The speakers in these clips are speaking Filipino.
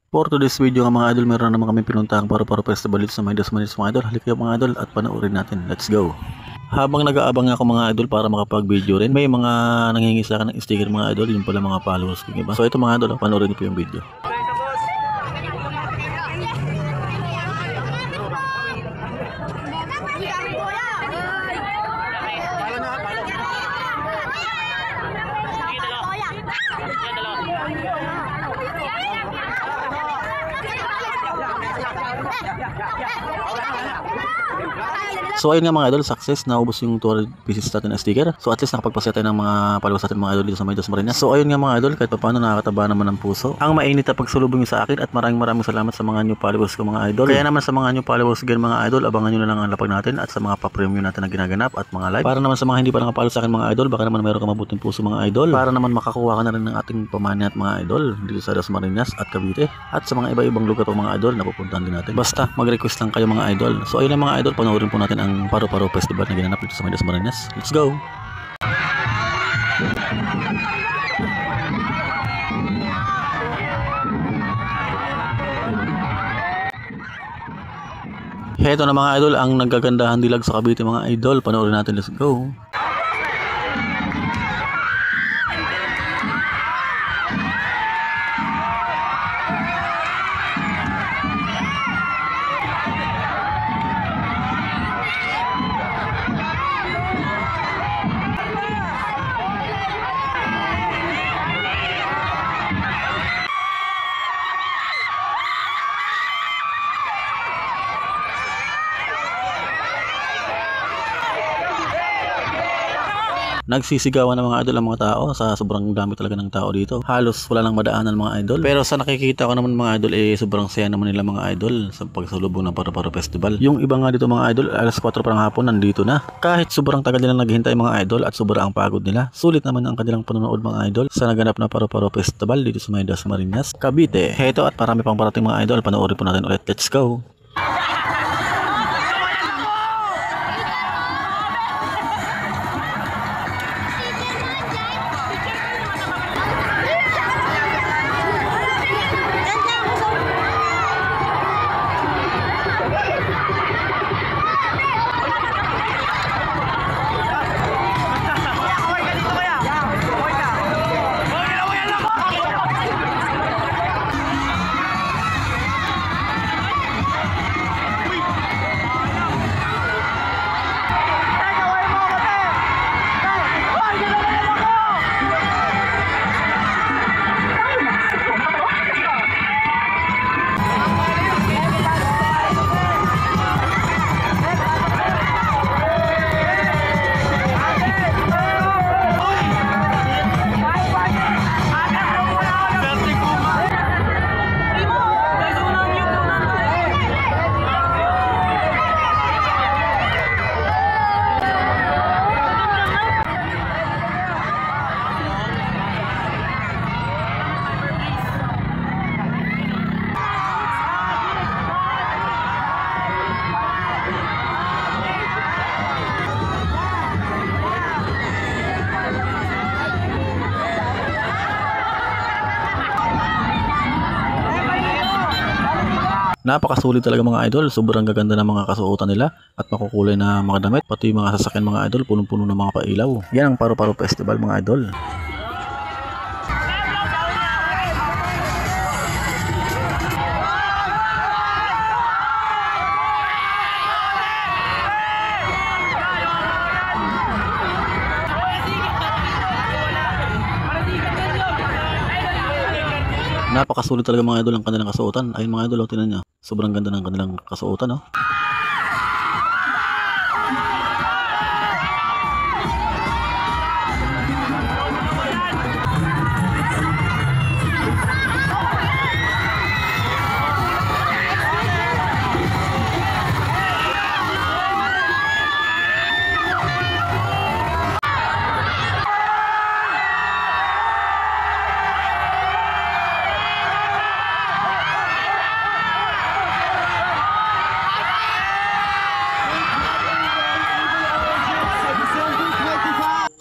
For today's video nga mga idol, meron na naman kami pinuntahang paru-paro festival dito sa May Dasmariñas mga idol. Halika mga idol at panoorin natin. Let's go! Habang nag-aabang ako mga idol para makapag-video rin, may mga nanghingi sa akin ng sticker mga idol, yung pala mga followers ko iba. So ito mga idol, panoorin niyo po yung video. So ayun nga mga idol, success, naubos yung 200 pieces natin na sticker. So at least nakapagpasaya tayo ng mga followers natin mga idol dito sa May Dasmariñas. So ayun nga mga idol, kahit paano nakakataba naman ng puso ang mainit na pagsulubong sa akin, at maraming salamat sa mga new followers ko mga idol. Kaya naman sa mga new followers again mga idol, abangan nyo na lang ang lapag natin at sa mga pa-premium natin na ginaganap at mga live. Para naman sa mga hindi pa nakapalo sa akin mga idol, baka naman meron ka mabuting puso mga idol, para naman makakuha ka na rin ng ating pamana at mga idol dito sa Dasmariñas at Cavite at sa mga iba-ibang lugar pa mga idol na pupuntahan din natin. Basta mag-request lang kayo mga idol. So ayun lang mga idol, panoorin po natin ang Paru-Paro Festival na ginanap dito sa May Dasmariñas. Let's go! Heto na mga idol, ang nagkagandahan dilag sa Cavite mga idol. Panoorin natin, let's go! Nagsisigawan ng mga idol ang mga tao sa sobrang dami talaga ng tao dito. Halos wala nang madaanan mga idol. Pero sa nakikita ko naman mga idol, sobrang saya naman nila mga idol sa pagsalubong ng Paru-Paro Festival. Yung iba nga dito mga idol, alas 4 pa ng hapon nandito na. Kahit sobrang tagal nila naghihintay mga idol at sobrang pagod nila, sulit naman ang kanilang panonood mga idol sa naganap na Paru-Paro Festival dito sa May Dasmariñas, Cavite. Heto at marami pang parating mga idol, panoorin po natin ulit. Let's go! Napakasulit talaga mga idol, sobrang gaganda ng mga kasuotan nila at makukulay na mga damit, pati mga sasakyan mga idol, punong-puno ng mga pailaw. Yan ang Paru-Paro Festival mga idol. Napakasulit talaga mga idol ang kanilang kasuotan. Ayun mga idol, tingnan nyo. Sobrang ganda ng kanilang kasuotan, oh.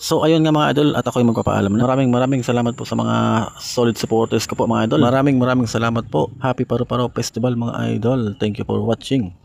So ayun nga mga idol, at ako'y magpapaalam na. Maraming salamat po sa mga solid supporters ko po mga idol. Maraming salamat po. Happy Paru-Paro Festival mga idol. Thank you for watching.